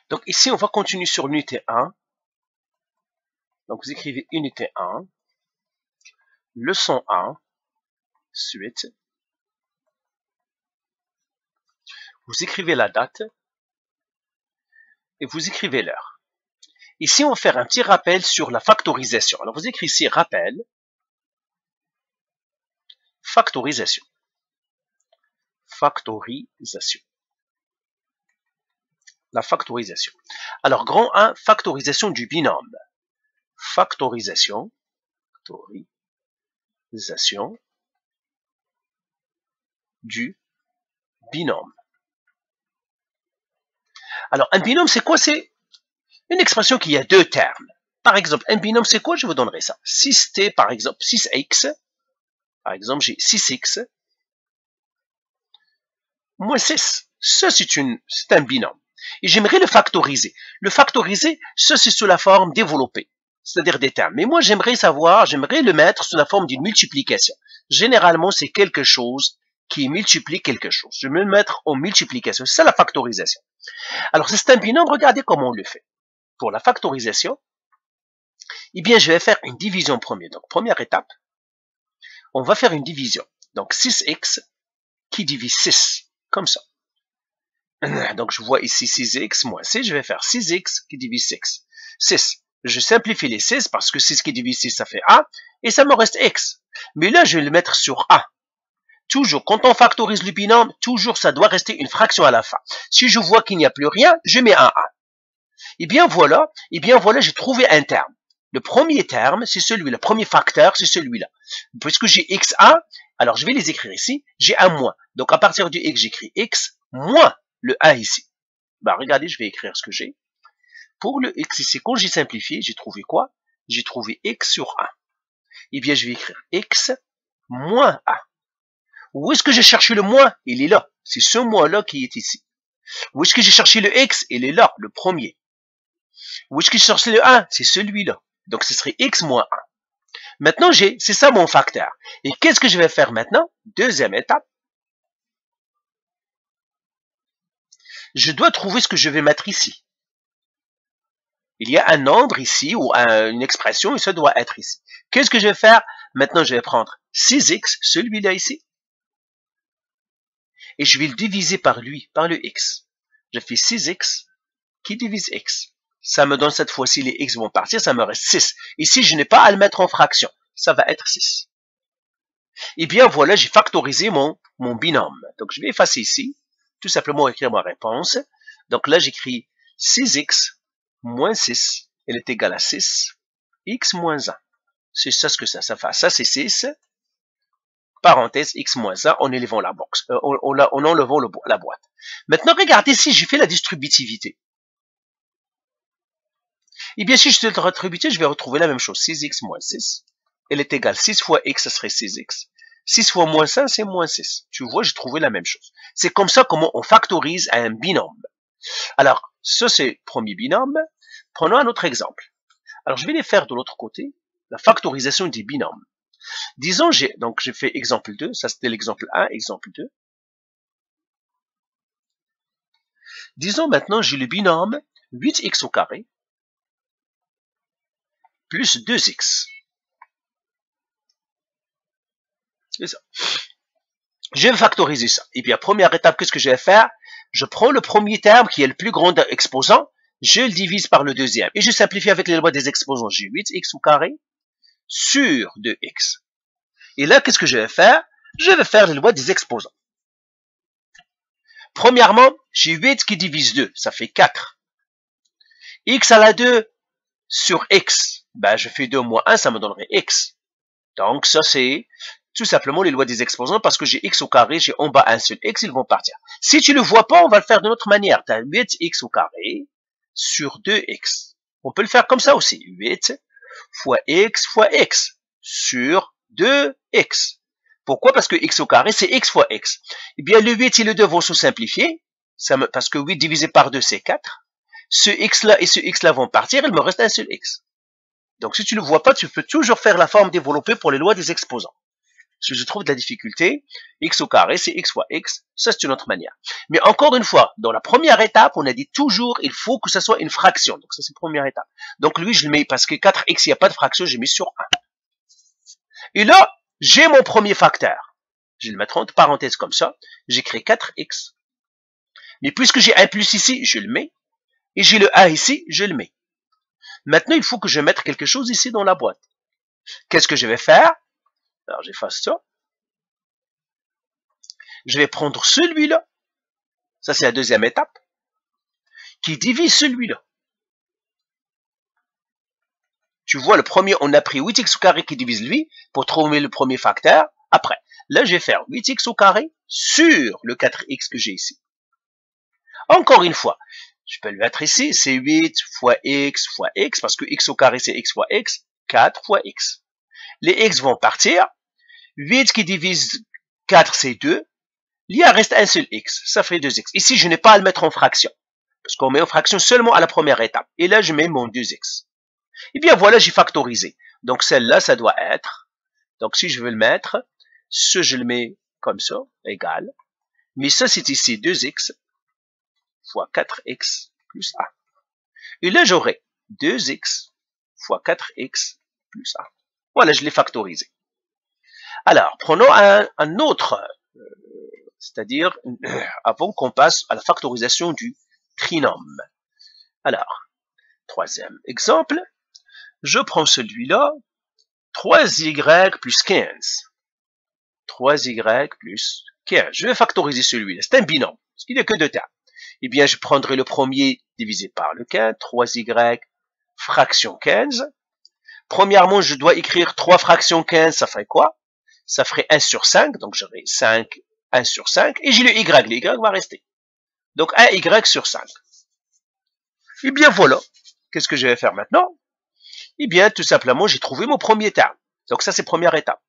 Donc ici, on va continuer sur l'unité 1. Donc vous écrivez unité 1, leçon 1, suite. Vous écrivez la date et vous écrivez l'heure. Ici, on va faire un petit rappel sur la factorisation. Alors vous écrivez ici rappel, factorisation. Factorisation. La factorisation. Alors, grand 1, factorisation du binôme. Factorisation. Factorisation du binôme. Alors, un binôme, c'est quoi? C'est une expression qui a deux termes. Par exemple, un binôme, c'est quoi? Je vous donnerai ça. 6t, par exemple, 6x. Par exemple, j'ai 6x moins 6. Ça, c'est un binôme. Et j'aimerais le factoriser. Le factoriser, ça, c'est sous la forme développée, c'est-à-dire des termes. Mais moi, j'aimerais le mettre sous la forme d'une multiplication. Généralement, c'est quelque chose qui multiplie quelque chose. Je vais me mettre en multiplication. C'est ça la factorisation. Alors, c'est un binôme. Regardez comment on le fait. Pour la factorisation, eh bien, je vais faire une division en premier. Donc, première étape, on va faire une division. Donc, 6x qui divise 6. Comme ça. Donc, je vois ici 6x moins 6. Je vais faire 6x qui divise 6. 6. Je simplifie les 6 parce que 6 qui divise 6, ça fait A. Et ça me reste x. Mais là, je vais le mettre sur A. Toujours, quand on factorise le binôme, toujours, ça doit rester une fraction à la fin. Si je vois qu'il n'y a plus rien, je mets un A. Et bien voilà, j'ai trouvé un terme. Le premier terme, c'est celui-là. Le premier facteur, c'est celui-là. Puisque j'ai xa, alors je vais les écrire ici. J'ai un moins. Donc à partir du x, j'écris x moins le 1 ici. Bah regardez, je vais écrire ce que j'ai. Pour le x ici, quand j'ai simplifié, j'ai trouvé quoi? J'ai trouvé x sur 1. Eh bien, je vais écrire x moins 1. Où est-ce que j'ai cherché le moins? Il est là. C'est ce moins-là qui est ici. Où est-ce que j'ai cherché le x? Il est là, le premier. Où est-ce que j'ai cherché le 1? C'est celui-là. Donc, ce serait x moins 1. Maintenant, c'est ça mon facteur. Et qu'est-ce que je vais faire maintenant? Deuxième étape. Je dois trouver ce que je vais mettre ici. Il y a un nombre ici, ou une expression, et ça doit être ici. Qu'est-ce que je vais faire? Maintenant, je vais prendre 6x, celui-là ici, et je vais le diviser par lui, par le x. Je fais 6x qui divise x. Ça me donne cette fois-ci, les x vont partir, ça me reste 6. Ici, je n'ai pas à le mettre en fraction. Ça va être 6. Et bien voilà, j'ai factorisé mon binôme. Donc, je vais effacer ici, tout simplement écrire ma réponse. Donc là, j'écris 6x moins 6, elle est égale à 6, x moins 1. C'est ça ce que ça fait. Ça, c'est 6, parenthèse, x moins 1, en élevant la box, en enlevant la boîte. Maintenant, regardez si j'ai fait la distributivité. Et bien, si je fais la distributivité, je vais retrouver la même chose. 6x moins 6, elle est égale 6 fois x, ça serait 6x. 6 fois moins 5, c'est moins 6. Tu vois, j'ai trouvé la même chose. C'est comme ça comment on factorise un binôme. Alors, ça, c'est le premier binôme. Prenons un autre exemple. Alors, je vais les faire de l'autre côté. La factorisation des binômes. Disons, j'ai fait exemple 2. Ça, c'était l'exemple 1, exemple 2. Disons maintenant, j'ai le binôme 8x au carré plus 2x. C'est ça. Je vais factoriser ça. Et bien, première étape, qu'est-ce que je vais faire? Je prends le premier terme qui est le plus grand exposant, je le divise par le deuxième. Et je simplifie avec les lois des exposants. J'ai 8x au carré sur 2x. Et là, qu'est-ce que je vais faire? Je vais faire les lois des exposants. Premièrement, j'ai 8 qui divise 2, ça fait 4. X à la 2 sur x, ben je fais 2 moins 1, ça me donnerait x. Donc ça c'est tout simplement les lois des exposants parce que j'ai x au carré, j'ai en bas un seul x, ils vont partir. Si tu ne le vois pas, on va le faire d'une autre manière. Tu as 8x au carré sur 2x. On peut le faire comme ça aussi. 8 fois x sur 2x. Pourquoi? Parce que x au carré, c'est x fois x. Eh bien, le 8 et le 2 vont se simplifier, parce que 8 divisé par 2, c'est 4. Ce x-là et ce x-là vont partir, il me reste un seul x. Donc, si tu ne le vois pas, tu peux toujours faire la forme développée pour les lois des exposants. Si je trouve de la difficulté, x au carré, c'est x fois x. Ça, c'est une autre manière. Mais encore une fois, dans la première étape, on a dit toujours, il faut que ça soit une fraction. Donc, ça, c'est la première étape. Donc, lui, je le mets, parce que 4x, il n'y a pas de fraction, j'ai mis sur 1. Et là, j'ai mon premier facteur. Je vais le mettre entre parenthèses comme ça. J'écris 4x. Mais puisque j'ai un plus ici, je le mets. Et j'ai le 1 ici, je le mets. Maintenant, il faut que je mette quelque chose ici dans la boîte. Qu'est-ce que je vais faire? Alors, j'efface ça. Je vais prendre celui-là. Ça, c'est la deuxième étape. Qui divise celui-là. Tu vois, le premier, on a pris 8x au carré qui divise lui pour trouver le premier facteur. Après, là, je vais faire 8x au carré sur le 4x que j'ai ici. Encore une fois, je peux le mettre ici, c'est 8 fois x, parce que x au carré, c'est x fois x, 4 fois x. Les x vont partir. 8 qui divise 4, c'est 2. Il y reste un seul x, ça fait 2x. Ici, je n'ai pas à le mettre en fraction, parce qu'on met en fraction seulement à la première étape. Et là, je mets mon 2x. Et bien voilà, j'ai factorisé. Donc celle-là, ça doit être, donc si je veux le mettre, ce je le mets comme ça, égal. Mais ça, c'est ici 2x fois 4x plus 1. Et là, j'aurai 2x fois 4x plus 1. Voilà, je l'ai factorisé. Alors, prenons un autre, c'est-à-dire avant qu'on passe à la factorisation du trinôme. Alors, troisième exemple, je prends celui-là, 3y plus 15. 3y plus 15. Je vais factoriser celui-là. C'est un binôme, parce qu'il n'y a que deux termes. Eh bien, je prendrai le premier divisé par le 15, 3y fraction 15. Premièrement, je dois écrire 3 fractions 15, ça ferait quoi? Ça ferait 1 sur 5, donc j'aurai 5, 1 sur 5, et j'ai le y va rester. Donc 1y sur 5. Eh bien, voilà. Qu'est-ce que je vais faire maintenant? Eh bien, tout simplement, j'ai trouvé mon premier terme. Donc ça, c'est première étape.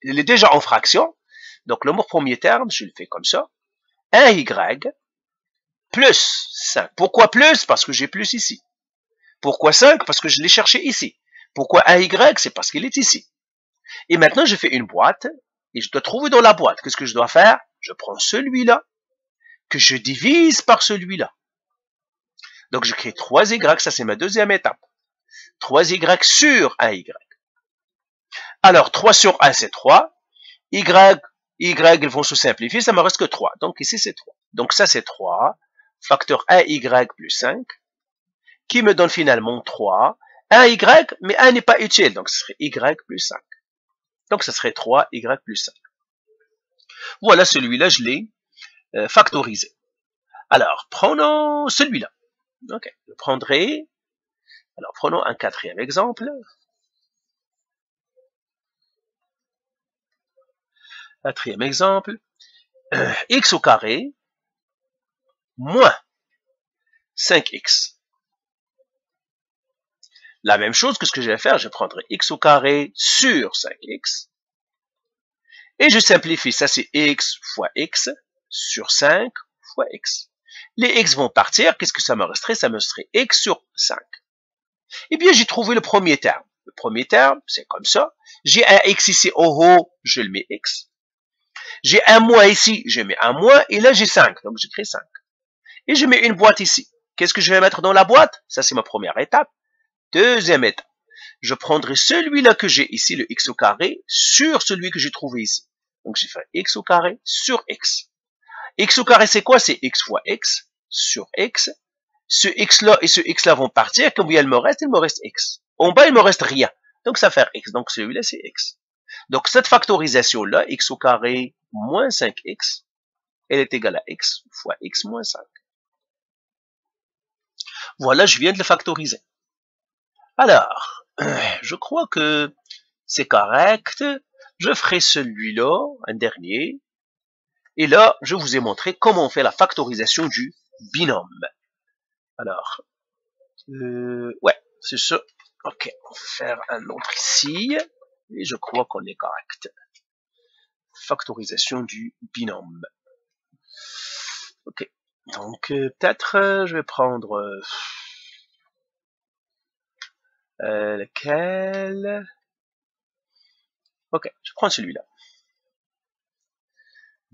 Il est déjà en fraction. Donc, le premier terme, je le fais comme ça. 1y plus 5. Pourquoi plus? Parce que j'ai plus ici. Pourquoi 5? Parce que je l'ai cherché ici. Pourquoi 1y? C'est parce qu'il est ici. Et maintenant, je fais une boîte et je dois trouver dans la boîte. Qu'est-ce que je dois faire? Je prends celui-là que je divise par celui-là. Donc, je crée 3y. Ça, c'est ma deuxième étape. 3y sur 1y. Alors, 3 sur 1, c'est 3. Y, ils vont se simplifier, ça me reste que 3. Donc ici, c'est 3. Donc ça, c'est 3. Facteur 1y plus 5, qui me donne finalement 3. 1y, mais 1 n'est pas utile, donc ce serait y plus 5. Donc ce serait 3y plus 5. Voilà, celui-là, je l'ai factorisé. Alors, prenons celui-là. Ok, je prendrai... Alors, prenons un quatrième exemple. Quatrième exemple. X au carré moins 5x. La même chose que ce que je vais faire, je prendrai x au carré sur 5x. Et je simplifie, ça c'est x fois x sur 5 fois x. Les x vont partir, qu'est-ce que ça me resterait? Ça me resterait x sur 5. Eh bien, j'ai trouvé le premier terme. Le premier terme, c'est comme ça. J'ai un x ici au haut, je le mets x. J'ai un moins ici, je mets un moins, et là j'ai 5, donc j'écris 5. Et je mets une boîte ici. Qu'est-ce que je vais mettre dans la boîte? Ça c'est ma première étape. Deuxième étape. Je prendrai celui-là que j'ai ici, le x au carré, sur celui que j'ai trouvé ici. Donc, j'ai fait x au carré sur x. X au carré, c'est quoi? C'est x fois x sur x. Ce x-là et ce x-là vont partir. Combien il me reste? Il me reste x. En bas, il me reste rien. Donc, ça fait x. Donc, celui-là, c'est x. Donc, cette factorisation-là, x au carré moins 5x, elle est égale à x fois x moins 5. Voilà, je viens de le factoriser. Alors, je crois que c'est correct. Je ferai celui-là, un dernier. Et là, je vous ai montré comment on fait la factorisation du binôme. Alors, ouais, c'est ça. Ok, on va faire un autre ici. Et je crois qu'on est correct. Factorisation du binôme. Ok, donc peut-être je vais prendre... lequel? Ok, je prends celui-là.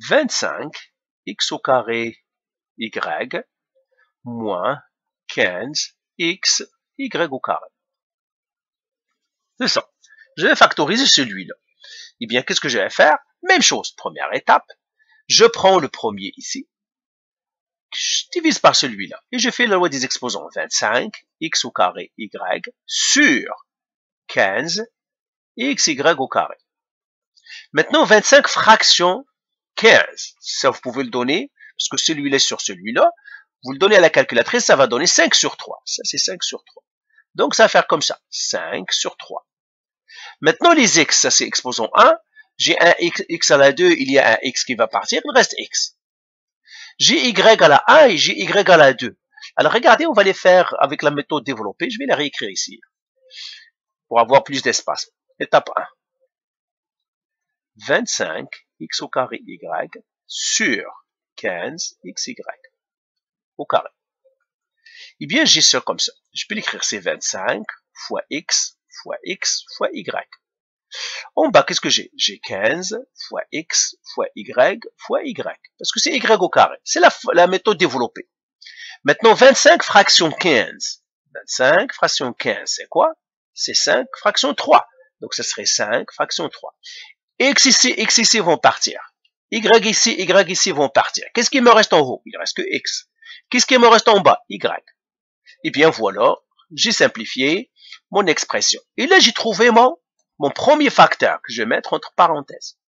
25 x au carré y moins 15 x y au carré. C'est ça. Je vais factoriser celui-là. Eh bien, qu'est-ce que je vais faire? Même chose, première étape. Je prends le premier ici. Je divise par celui-là. Et je fais la loi des exposants. 25 x au carré y sur 15 xy au carré. Maintenant, 25 fraction 15. Ça, vous pouvez le donner, parce que celui-là est sur celui-là. Vous le donnez à la calculatrice, ça va donner 5 sur 3. Ça, c'est 5 sur 3. Donc, ça va faire comme ça. 5 sur 3. Maintenant, les x, ça c'est exposant 1. J'ai un x à la 2, il y a un x qui va partir, il reste x. J'ai y à la 1 et j'ai y à la 2. Alors, regardez, on va les faire avec la méthode développée. Je vais la réécrire ici, pour avoir plus d'espace. Étape 1. 25 x au carré y sur 15 xy au carré. Eh bien, j'ai ça comme ça. Je peux l'écrire, c'est 25 fois x fois y. En bas, qu'est-ce que j'ai? J'ai 15 fois x fois y fois y. Parce que c'est y au carré. C'est la méthode développée. Maintenant, 25 fraction 15. 25 fraction 15, c'est quoi? C'est 5 fraction 3. Donc, ce serait 5 fraction 3. X ici vont partir. Y ici vont partir. Qu'est-ce qui me reste en haut? Il ne reste que x. Qu'est-ce qui me reste en bas? Y. Eh bien, voilà, j'ai simplifié mon expression. Et là, j'ai trouvé mon premier facteur que je vais mettre entre parenthèses.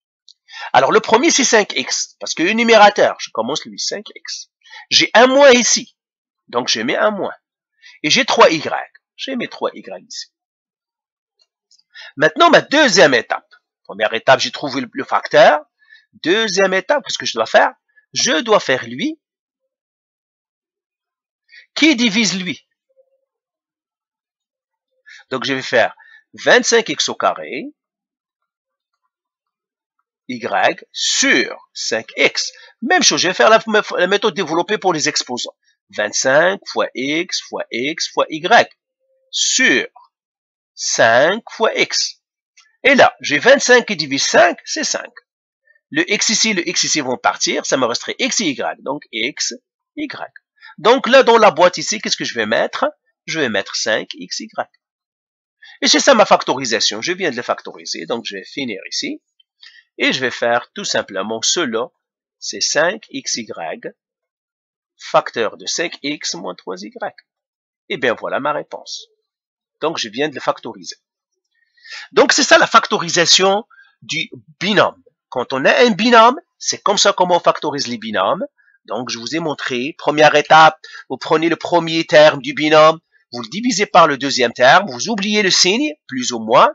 Alors, le premier, c'est 5x, parce que le numérateur, je commence lui 5x. J'ai un moins ici, donc je mets un moins. Et j'ai 3y. J'ai mes 3y ici. Maintenant, ma deuxième étape. Première étape, j'ai trouvé le facteur. Deuxième étape, qu'est-ce que je dois faire? Je dois faire lui qui divise lui. Donc, je vais faire 25x au carré y sur 5x. Même chose, je vais faire la méthode développée pour les exposants. 25 fois x fois y sur 5 fois x. Et là, j'ai 25 qui divise 5, c'est 5. Le x ici vont partir, ça me resterait x et y. Donc, x, y. Donc là, dans la boîte ici, qu'est-ce que je vais mettre? Je vais mettre 5xy. Et c'est ça ma factorisation. Je viens de le factoriser, donc je vais finir ici. Et je vais faire tout simplement cela. C'est 5xy, facteur de 5x moins 3y. Et bien voilà ma réponse. Donc je viens de le factoriser. Donc c'est ça la factorisation du binôme. Quand on a un binôme, c'est comme ça comment on factorise les binômes. Donc je vous ai montré, première étape, vous prenez le premier terme du binôme, vous le divisez par le deuxième terme, vous oubliez le signe, plus ou moins,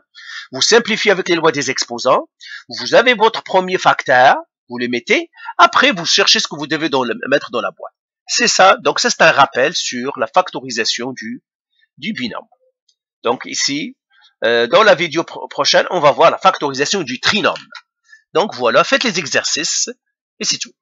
vous simplifiez avec les lois des exposants, vous avez votre premier facteur, vous le mettez, après vous cherchez ce que vous devez mettre dans la boîte. C'est ça, donc ça c'est un rappel sur la factorisation du binôme. Donc ici, dans la vidéo prochaine, on va voir la factorisation du trinôme. Donc voilà, faites les exercices, et c'est tout.